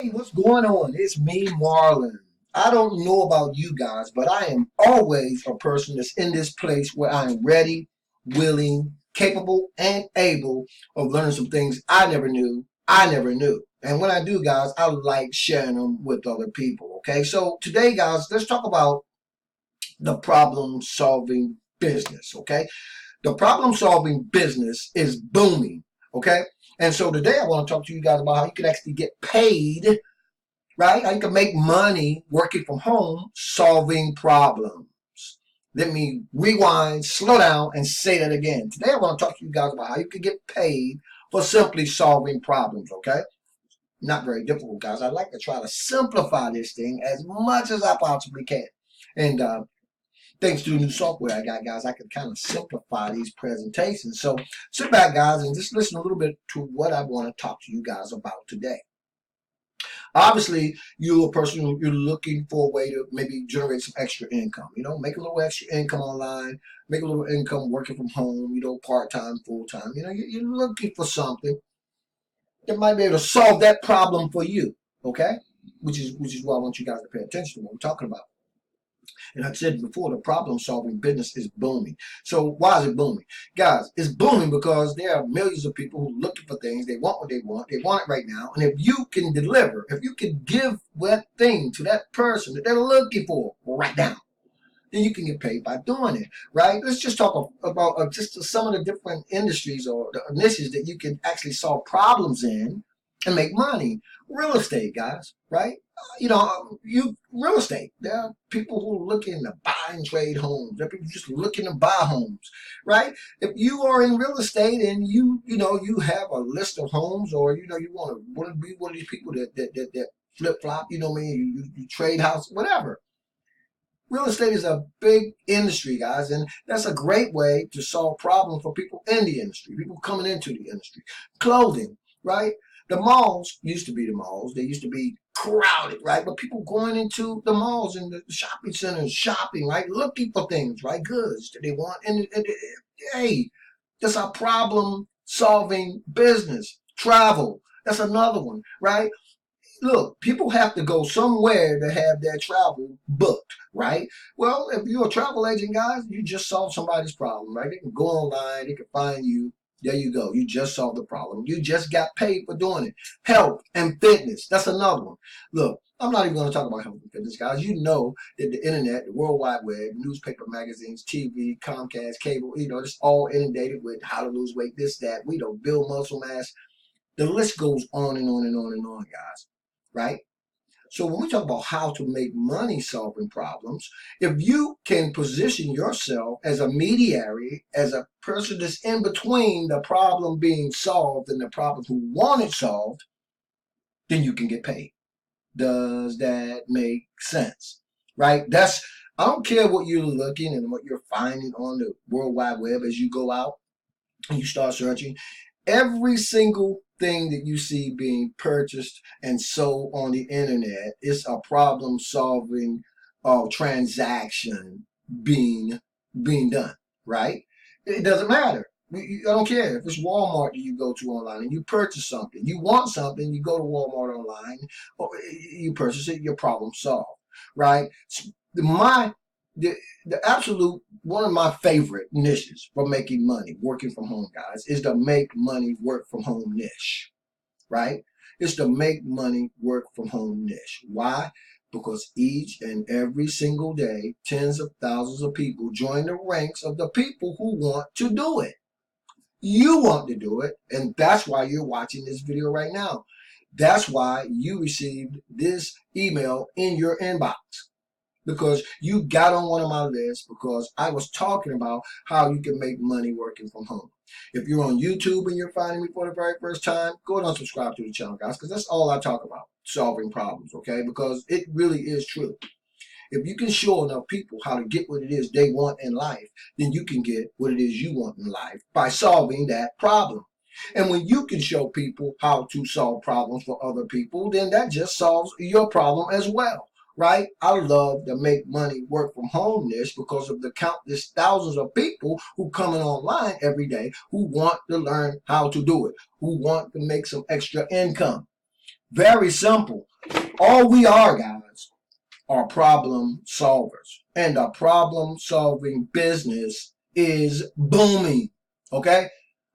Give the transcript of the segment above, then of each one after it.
Hey, what's going on? It's me, Marlon. I don't know about you guys, but I am always a person that's in this place where I am ready, willing, capable, and able of learning some things I never knew. And when I do, guys, I like sharing them with other people. Okay, so today, guys, let's talk about the problem solving business. Okay, the problem solving business is booming. Okay, and so today I want to talk to you guys about how you can actually get paid, right? How you can make money working from home, solving problems. Let me rewind, slow down, and say that again. Today I want to talk to you guys about how you can get paid for simply solving problems, okay? Not very difficult, guys. I like to try to simplify this thing as much as I possibly can. And thanks to the new software I got, guys, I can kind of simplify these presentations. So sit back, guys, and just listen a little bit to what I want to talk to you guys about today. Obviously, you're a person who you're looking for a way to maybe generate some extra income. Make a little extra income online, make a little income working from home. Part time, full time. You're looking for something that might be able to solve that problem for you. Okay, which is what I want you guys to pay attention to what we're talking about. And I said before, the problem solving business is booming. So why is it booming? Guys, it's booming because there are millions of people who are looking for things. They want what they want it right now. And if you can deliver, if you can give that thing to that person that they're looking for right now, then you can get paid by doing it, right? Let's just talk about just some of the different industries or the niches that you can actually solve problems in and make money. Real estate, guys, right? Real estate. There are people who are looking to buy and trade homes. There are people just looking to buy homes, right? If you are in real estate and you have a list of homes, or you want to be one of these people that flip flop, you trade house, whatever. Real estate is a big industry, guys, and that's a great way to solve problems for people in the industry, people coming into the industry. Clothing, right? The malls used to be the malls. They used to be crowded, right? But people going into the malls and the shopping centers, shopping, right? Looking for things, right? Goods that they want. And hey, that's a problem solving business. Travel, that's another one, right? Look, people have to go somewhere to have their travel booked, right? Well, if you're a travel agent, guys, you just solved somebody's problem, right? They can go online, they can find you. There you go. You just solved the problem. You just got paid for doing it. Health and fitness, that's another one. Look, I'm not even going to talk about health and fitness, guys. You know that the internet, the World Wide Web, newspaper, magazines, TV, Comcast, cable, it's all inundated with how to lose weight, this, that. We don't build muscle mass. The list goes on and on and on and on, guys, right? So when we talk about how to make money solving problems, if you can position yourself as a mediary, as a person that's in between the problem being solved and the problem who want it solved, then you can get paid. Does that make sense? Right? I don't care what you're looking and what you're finding on the World Wide Web as you go out and you start searching. Every single thing that you see being purchased and sold on the internet is a problem solving transaction being done, right? It doesn't matter. I don't care if it's Walmart that you go to online and you purchase something. You want something, you go to Walmart online, or you purchase it, your problem solved, right? My the, the absolute one of my favorite niches for making money working from home, guys, is the make money work from home niche, right? It's the make money work from home niche. Why? Because each and every single day, tens of thousands of people join the ranks of the people who want to do it. You want to do it, and that's why you're watching this video right now. That's why you received this email in your inbox, because you got on one of my lists because I was talking about how you can make money working from home. If you're on YouTube and you're finding me for the very first time, go ahead and subscribe to the channel, guys, because that's all I talk about, solving problems, okay? Because it really is true. If you can show enough people how to get what it is they want in life, then you can get what it is you want in life by solving that problem. And when you can show people how to solve problems for other people, then that just solves your problem as well. Right? I love to make money work from home niche because of the countless thousands of people who come in online every day who want to learn how to do it, who want to make some extra income. Very simple. All we are, guys, are problem solvers. And the problem solving business is booming. Okay?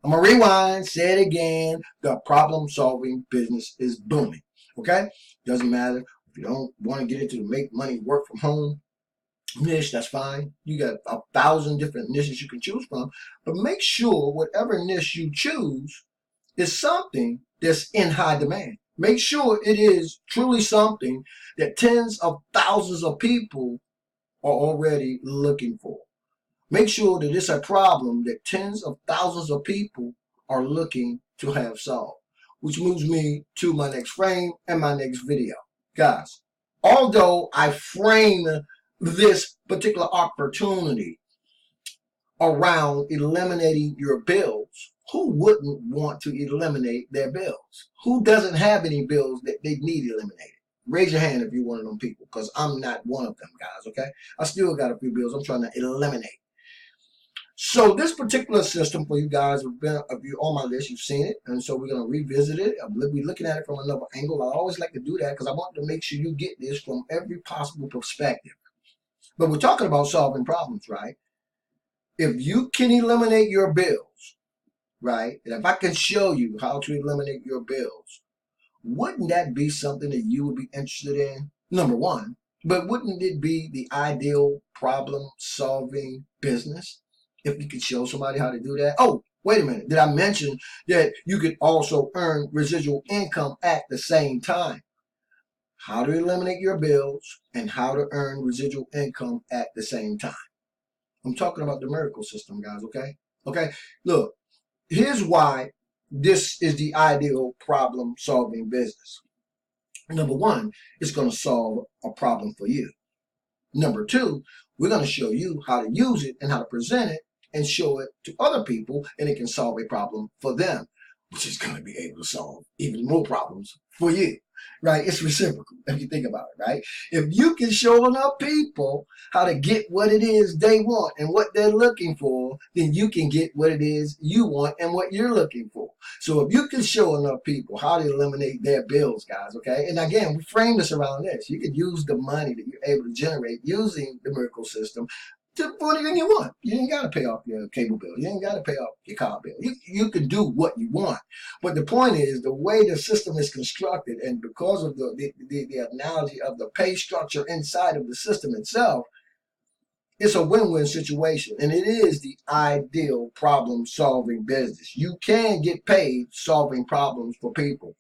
I'm going to rewind, say it again. The problem solving business is booming. Okay? Doesn't matter. If you don't want to get into the make money work from home niche, that's fine. You got 1,000 different niches you can choose from. But make sure whatever niche you choose is something that's in high demand. Make sure it is truly something that tens of thousands of people are already looking for. Make sure that it's a problem that tens of thousands of people are looking to have solved. Which moves me to my next frame and my next video. Guys, although I frame this particular opportunity around eliminating your bills, who wouldn't want to eliminate their bills? Who doesn't have any bills that they need eliminated? Raise your hand if you're one of them people, because I'm not one of them, guys, okay? I still got a few bills I'm trying to eliminate. So this particular system for you guys, if you're on my list, you've seen it, and so we're going to revisit it. We're looking at it from another angle. I always like to do that because I want to make sure you get this from every possible perspective. But we're talking about solving problems, right? If you can eliminate your bills, right, and if I can show you how to eliminate your bills, wouldn't that be something that you would be interested in? Number one, but wouldn't it be the ideal problem-solving business if you could show somebody how to do that? Oh, wait a minute. Did I mention that you could also earn residual income at the same time? How to eliminate your bills and how to earn residual income at the same time. I'm talking about the miracle system, guys, okay? Okay, look, here's why this is the ideal problem-solving business. Number one, it's going to solve a problem for you. Number two, we're going to show you how to use it and how to present it and show it to other people, and it can solve a problem for them, which is going to be able to solve even more problems for you. Right? It's reciprocal if you think about it, right? If you can show enough people how to get what it is they want and what they're looking for, then you can get what it is you want and what you're looking for. So if you can show enough people how to eliminate their bills, guys, okay? And again, we frame this around this. You could use the money that you're able to generate using the miracle system for anything you want. You ain't got to pay off your cable bill. You ain't got to pay off your car bill. You can do what you want. But the point is, the way the system is constructed, and because of the analogy of the pay structure inside of the system itself, it's a win-win situation. And it is the ideal problem-solving business. You can get paid solving problems for people.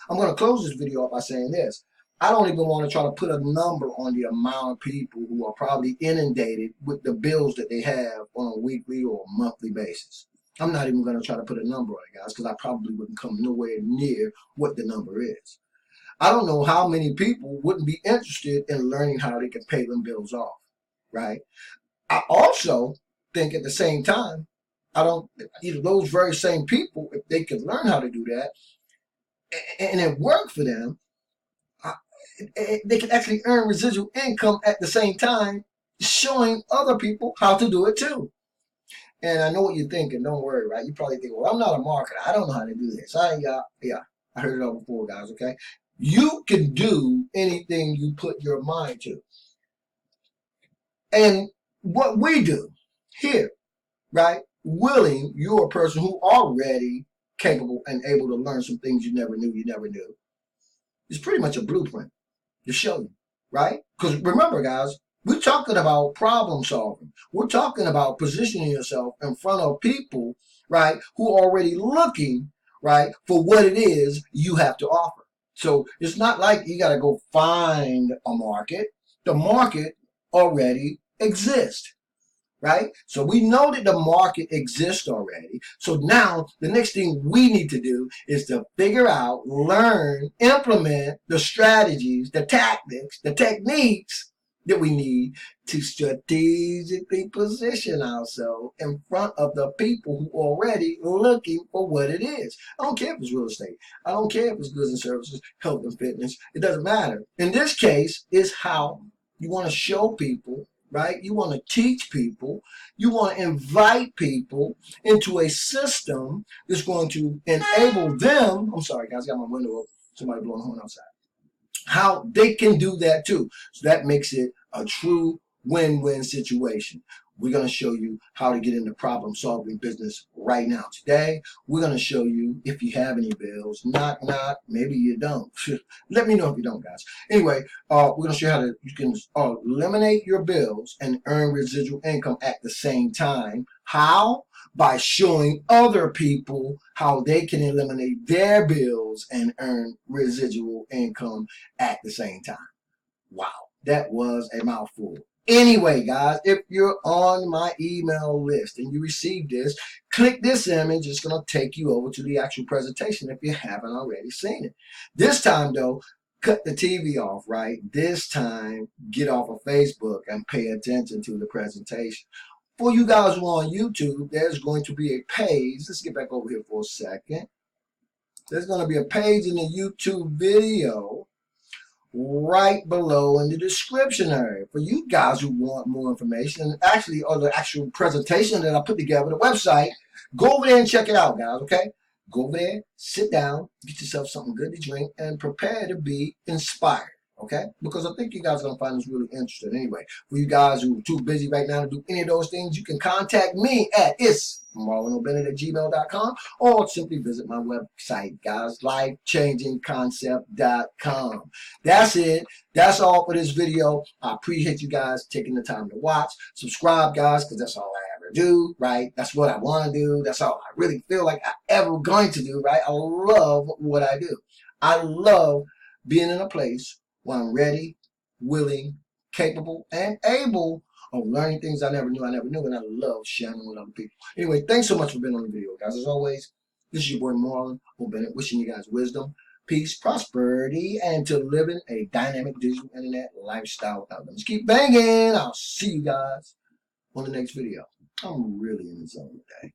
I'm going to close this video up by saying this. I don't even want to try to put a number on the amount of people who are probably inundated with the bills that they have on a weekly or monthly basis. I'm not even going to try to put a number on it, guys, because I probably wouldn't come nowhere near what the number is. I don't know how many people wouldn't be interested in learning how they can pay them bills off, right? I also think at the same time, either those very same people, if they could learn how to do that, and it worked for them, they can actually earn residual income at the same time, showing other people how to do it too. And I know what you're thinking. Don't worry, right? You probably think, well, I'm not a marketer. I don't know how to do this. I heard it all before, guys, okay? You can do anything you put your mind to. And what we do here, right? Willing, you're a person who already capable and able to learn some things you never knew. It's pretty much a blueprint to show you, right? Because remember, guys, we're talking about problem solving. We're talking about positioning yourself in front of people, right, who are already looking, right, for what it is you have to offer. So it's not like you got to go find a market. The market already exists, right? So we know that the market exists already. So now the next thing we need to do is to figure out, learn, implement the strategies, the tactics, the techniques that we need to strategically position ourselves in front of the people who are already looking for what it is. I don't care if it's real estate. I don't care if it's goods and services, health and fitness. It doesn't matter. In this case, it's how you want to show people, right? You want to teach people. You want to invite people into a system that's going to enable them. I'm sorry, guys, I got my window open. Somebody blowing a horn outside. how they can do that too. So that makes it a true win-win situation. We're going to show you how to get into problem solving business right now. Today, we're going to show you if you have any bills. Knock, knock. Maybe you don't. Let me know if you don't, guys. Anyway, we're going to show you how to you can eliminate your bills and earn residual income at the same time. How? By showing other people how they can eliminate their bills and earn residual income at the same time. Wow, that was a mouthful. Anyway, guys, if you're on my email list and you received this, click this image. It's going to take you over to the actual presentation if you haven't already seen it. This time, though, cut the TV off, right? This time, get off of Facebook and pay attention to the presentation. For you guys who are on YouTube, there's going to be a page. Let's get back over here for a second. There's going to be a page in the YouTube video right below in the description area for you guys who want more information and actually or the actual presentation that I put together, the website. Go over there and check it out, guys. Okay, go over there, sit down, get yourself something good to drink, and prepare to be inspired. Okay, because I think you guys are gonna find this really interesting. Anyway, for you guys who are too busy right now to do any of those things, you can contact me at itsmarlonobennett@gmail.com or simply visit my website, guys, lifechangingconcept.com. That's it. That's all for this video. I appreciate you guys taking the time to watch. Subscribe, guys, because that's all I ever do, right? That's what I want to do. That's all I really feel like I ever going to do, right? I love what I do. I love being in a place where I'm ready, willing, capable, and able of learning things I never knew, and I love sharing with other people. Anyway, thanks so much for being on the video, guys. As always, this is your boy Marlon O Bennett, wishing you guys wisdom, peace, prosperity, and to living a dynamic digital internet lifestyle without limits. Keep banging. I'll see you guys on the next video. I'm really in the zone today.